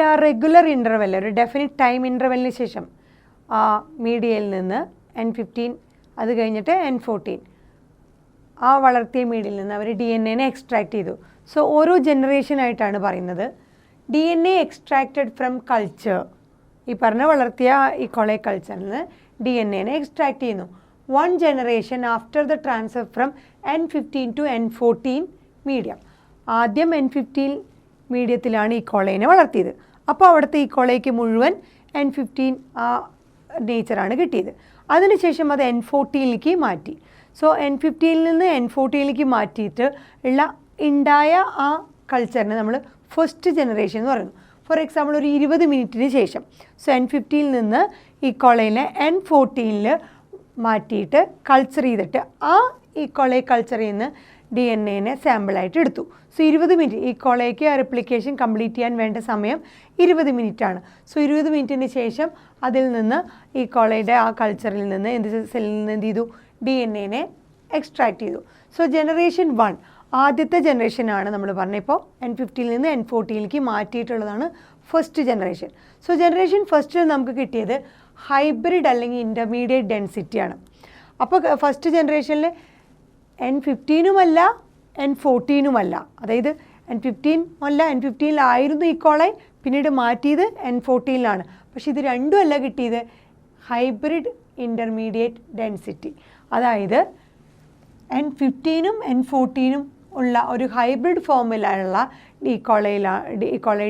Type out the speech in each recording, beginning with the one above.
ആ regular interval, ഒരു definite time ഇൻ്റർവെല്ലിന് ശേഷം ആ മീഡിയയിൽ നിന്ന് N15 അത് കഴിഞ്ഞിട്ട് N14 ആ വളർത്തിയ മീഡിയയിൽ നിന്ന് അവർ DNA എക്സ്ട്രാക്ട് ചെയ്തു. സോ ഓരോ ജനറേഷനായിട്ടാണ് പറയുന്നത്. DNA എക്സ്ട്രാക്റ്റഡ് ഫ്രം കൾച്ചർ, ഈ പറഞ്ഞ വളർത്തിയ ഈ കൊളെ കൾച്ചറിൽ നിന്ന് DNA എക്സ്ട്രാക്ട് ചെയ്യുന്നു. 1 generation after the transfer from N15 to N14 medium. ആദ്യം N15 മീഡിയത്തിലാണ് ഈ കൊളേനെ വളർത്തിയത്. അപ്പോൾ അവിടുത്തെ ഈ കൊളയ്ക്ക് മുഴുവൻ N15 ആ നേച്ചറാണ് കിട്ടിയത്. അതിനുശേഷം അത് N14ലേക്ക് മാറ്റി. സോ N15ൽ നിന്ന് N14ലേക്ക് മാറ്റിയിട്ട് ഉണ്ടായ ആ കൾച്ചറിനെ നമ്മൾ ഫസ്റ്റ് ജനറേഷൻ എന്ന് പറയുന്നു. ഫോർ എക്സാമ്പിൾ ഒരു 20 മിനിറ്റിന് ശേഷം സോ N15ൽ നിന്ന് ഈ കൊളേനെ N14ൽ മാറ്റിയിട്ട് കൾച്ചർ ചെയ്തിട്ട് ആ ഈ കൊളെ കൾച്ചറിൽ നിന്ന് DNA സാമ്പിളായിട്ട് എടുത്തു. സോ 20 മിനിറ്റ്, ഈ കൊളയ്ക്ക് ആ റെപ്ലിക്കേഷൻ കംപ്ലീറ്റ് ചെയ്യാൻ വേണ്ട സമയം 20 മിനിറ്റാണ്. സോ 20 മിനിറ്റിന് ശേഷം അതിൽ നിന്ന് ഈ കൊളയുടെ ആ കൾച്ചറിൽ നിന്ന് സെല്ലിൽ നിന്ന് എന്ത് ചെയ്തു, DNA എക്സ്ട്രാക്ട് ചെയ്തു. സോ ജനറേഷൻ 1 ആദ്യത്തെ ജനറേഷനാണ് നമ്മൾ പറഞ്ഞപ്പോൾ N15ൽ നിന്ന് N14ലേക്ക് മാറ്റിയിട്ടുള്ളതാണ് ഫസ്റ്റ് ജനറേഷൻ. സോ ജനറേഷൻ ഫസ്റ്റിൽ നമുക്ക് കിട്ടിയത് ഹൈബ്രിഡ് അല്ലെങ്കിൽ ഇൻ്റർമീഡിയറ്റ് ഡെൻസിറ്റിയാണ്. അപ്പോൾ ഫസ്റ്റ് ജനറേഷനിൽ N15ഉമല്ല N14ഉമല്ല, അതായത് N15 അല്ല, N15ലായിരുന്നു ഈ കോളെ, പിന്നീട് മാറ്റിയത് N14ലാണ്. പക്ഷേ ഇത് രണ്ടുമല്ല കിട്ടിയത്, ഹൈബ്രിഡ് ഇൻ്റർമീഡിയറ്റ് ഡെൻസിറ്റി. അതായത് N15ഉം N14ഉം ഉള്ള ഒരു ഹൈബ്രിഡ് ഫോമിലുള്ള ഈ കൊള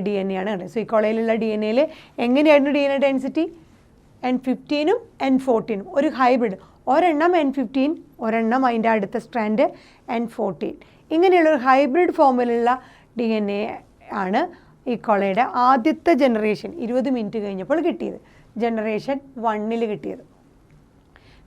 DNA ആണ് കണ്ടത്. സോ ഈ കൊളയിലുള്ള DNA എങ്ങനെയായിരുന്നു DNA ഡെൻസിറ്റി? N15ഉം N14ഉം ഒരു ഹൈബ്രിഡ്, ഒരെണ്ണം N15, ഒരെണ്ണം അതിൻ്റെ അടുത്ത സ്ട്രാൻഡ് N14. ഇങ്ങനെയുള്ളൊരു ഹൈബ്രിഡ് ഫോമിലുള്ള DNA ആണ് ഈ കൊളയുടെ ആദ്യത്തെ ജനറേഷൻ 20 മിനിറ്റ് കഴിഞ്ഞപ്പോൾ കിട്ടിയത്, ജനറേഷൻ 1ൽ കിട്ടിയത്.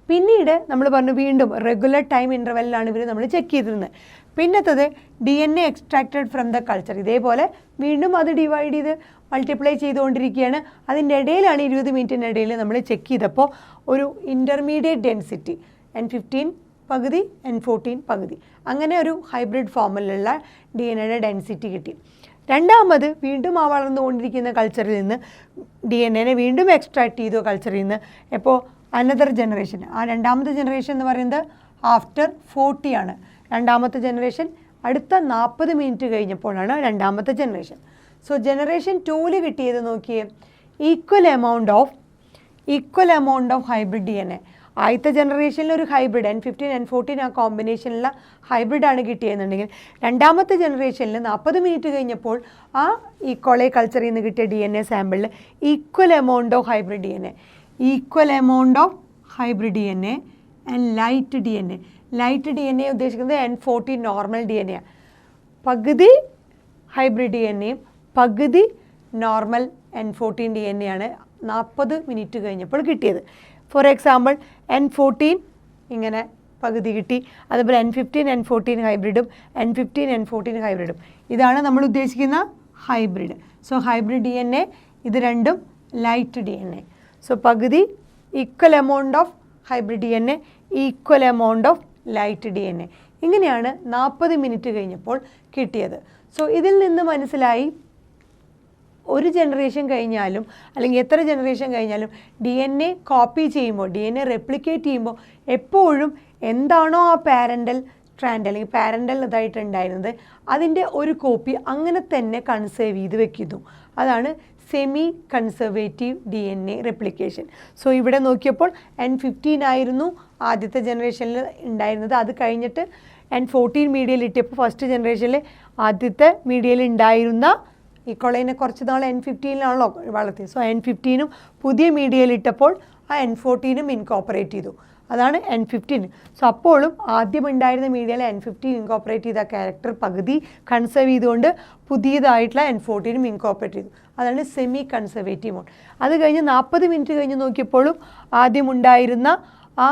പിന്നീട് നമ്മൾ പറഞ്ഞു വീണ്ടും റെഗുലർ ടൈം ഇൻ്റർവെല്ലിലാണ് ഇവർ നമ്മൾ ചെക്ക് ചെയ്തിരുന്നത്. പിന്നത്തത് DNA extracted from the culture. ഇതേപോലെ വീണ്ടും അത് ഡിവൈഡ് ചെയ്ത് മൾട്ടിപ്ലൈ ചെയ്തുകൊണ്ടിരിക്കുകയാണ്. അതിൻ്റെ ഇടയിലാണ് 20 മിനിറ്റിൻ്റെ ഇടയിൽ നമ്മൾ ചെക്ക് ചെയ്തപ്പോൾ ഒരു ഇൻ്റർമീഡിയറ്റ് ഡെൻസിറ്റി N15 പകുതി N14 പകുതി, അങ്ങനെ ഒരു ഹൈബ്രിഡ് ഫോമിലുള്ള DNA ഡെൻസിറ്റി കിട്ടി. രണ്ടാമത് വീണ്ടും ആ വളർന്നുകൊണ്ടിരിക്കുന്ന കൾച്ചറിൽ നിന്ന് DNA വീണ്ടും എക്സ്ട്രാക്ട് ചെയ്തു കൾച്ചറിൽ നിന്ന്. എപ്പോൾ അനദർ ജനറേഷൻ, ആ രണ്ടാമത്തെ ജനറേഷൻ എന്ന് പറയുന്നത് ആഫ്റ്റർ 40 ആണ്. രണ്ടാമത്തെ ജനറേഷൻ അടുത്ത 40 മിനിറ്റ് കഴിഞ്ഞപ്പോഴാണ് രണ്ടാമത്തെ ജനറേഷൻ. സോ ജനറേഷൻ 2ൽ കിട്ടിയത് നോക്കിയേ, equal amount of hybrid DNA. ആദ്യത്തെ ജനറേഷനിൽ ഒരു ഹൈബ്രിഡ് N15 N14 ആ കോമ്പിനേഷനിലുള്ള ഹൈബ്രിഡാണ് കിട്ടിയെന്നുണ്ടെങ്കിൽ രണ്ടാമത്തെ ജനറേഷനിൽ 40 മിനിറ്റ് കഴിഞ്ഞപ്പോൾ ആ ഈ കൊളെ കൾച്ചറിൽ നിന്ന് കിട്ടിയ DNA സാമ്പിളിൽ equal amount of hybrid DNA and light DNA. Light DNA ഉദ്ദേശിക്കുന്നത് N14 നോർമൽ DNA ആണ്. പകുതി ഹൈബ്രിഡ് DNAയും പകുതി നോർമൽ N14 DNA ആണ് 40 മിനിറ്റ് കഴിഞ്ഞപ്പോൾ കിട്ടിയത്. ഫോർ എക്സാമ്പിൾ N14 ഇങ്ങനെ പകുതി കിട്ടി, അതുപോലെ N15 N14 ഹൈബ്രിഡും N15 N14 ഹൈബ്രിഡും. ഇതാണ് നമ്മൾ ഉദ്ദേശിക്കുന്ന ഹൈബ്രിഡ്. സോ ഹൈബ്രിഡ് DNA ഇത് രണ്ടും ലൈറ്റ് DNA. സോ പകുതി equal amount of hybrid DNA, equal amount of light DNA. ഇങ്ങനെയാണ് 40 മിനിറ്റ് കഴിഞ്ഞപ്പോൾ കിട്ടിയത്. സോ ഇതിൽ നിന്ന് മനസ്സിലായി ഒരു ജനറേഷൻ കഴിഞ്ഞാലും അല്ലെങ്കിൽ എത്ര ജനറേഷൻ കഴിഞ്ഞാലും DNA കോപ്പി ചെയ്യുമ്പോൾ, DNA റെപ്ലിക്കേറ്റ് ചെയ്യുമ്പോൾ എപ്പോഴും എന്താണോ ആ പാരൻ്റൽ സ്ട്രാൻഡ് അല്ലെങ്കിൽ പാരൻ്റൽ ഇതായിട്ടുണ്ടായിരുന്നത് അതിൻ്റെ ഒരു കോപ്പി അങ്ങനെ തന്നെ കൺസേർവ് ചെയ്ത് വെക്കുന്നു. അതാണ് semi conservative DNA replication. So ഇവിടെ നോക്കിയപ്പോൾ N15 ആയിരുന്നു ആദ്യത്തെ ജനറേഷനിൽ ഉണ്ടായിരുന്നത്. അത് കഴിഞ്ഞിട്ട് N14 മീഡിയയിൽ ഇട്ടിയപ്പോൾ ഫസ്റ്റ് ജനറേഷനിൽ ആദ്യത്തെ മീഡിയയിൽ ഉണ്ടായിരുന്ന ഈ കൊളേനെ കുറച്ച് നാൾ N15 വളർത്തിയത്. സോ N15ഉം പുതിയ മീഡിയയിൽ ഇട്ടപ്പോൾ ആ N14ഉം ഇൻകോപ്പറേറ്റ് ചെയ്തു. അതാണ് N15. സോ അപ്പോഴും ആദ്യം ഉണ്ടായിരുന്ന മീഡിയയിൽ N15 ഇൻകോപ്പറേറ്റ് ചെയ്ത ക്യാരക്ടർ പകുതി കൺസേർവ് ചെയ്തുകൊണ്ട് പുതിയതായിട്ടുള്ള N14ഉം ഇൻകോപ്പറേറ്റ് ചെയ്തു. അതാണ് സെമി കൺസർവേറ്റീവ് മോഡ്. അത് കഴിഞ്ഞ് 40 മിനിറ്റ് കഴിഞ്ഞ് നോക്കിയപ്പോഴും ആദ്യം ഉണ്ടായിരുന്ന ആ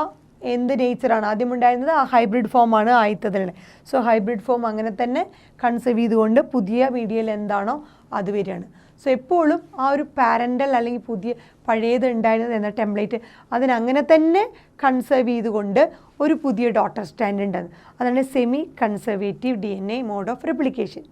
എന്ത് നേച്ചറാണ് ആദ്യം ഉണ്ടായിരുന്നത്, ആ ഹൈബ്രിഡ് ഫോമാണ് ആദ്യത്തതിൽ. സോ ഹൈബ്രിഡ് ഫോം അങ്ങനെ തന്നെ കൺസേർവ് ചെയ്തുകൊണ്ട് പുതിയ മീഡിയയിൽ എന്താണോ അത് വരികയാണ്. സോ എപ്പോഴും ആ ഒരു പാരൻ്റൽ അല്ലെങ്കിൽ പഴയത് ഉണ്ടായിരുന്നത് എന്ന ടെംപ്ലേറ്റ് അതിനങ്ങനെ തന്നെ കൺസേർവ് ചെയ്തുകൊണ്ട് ഒരു പുതിയ ഡോട്ടർ സ്റ്റാൻഡ് ഉണ്ടെന്ന്. അതാണ് semi conservative DNA mode of replication.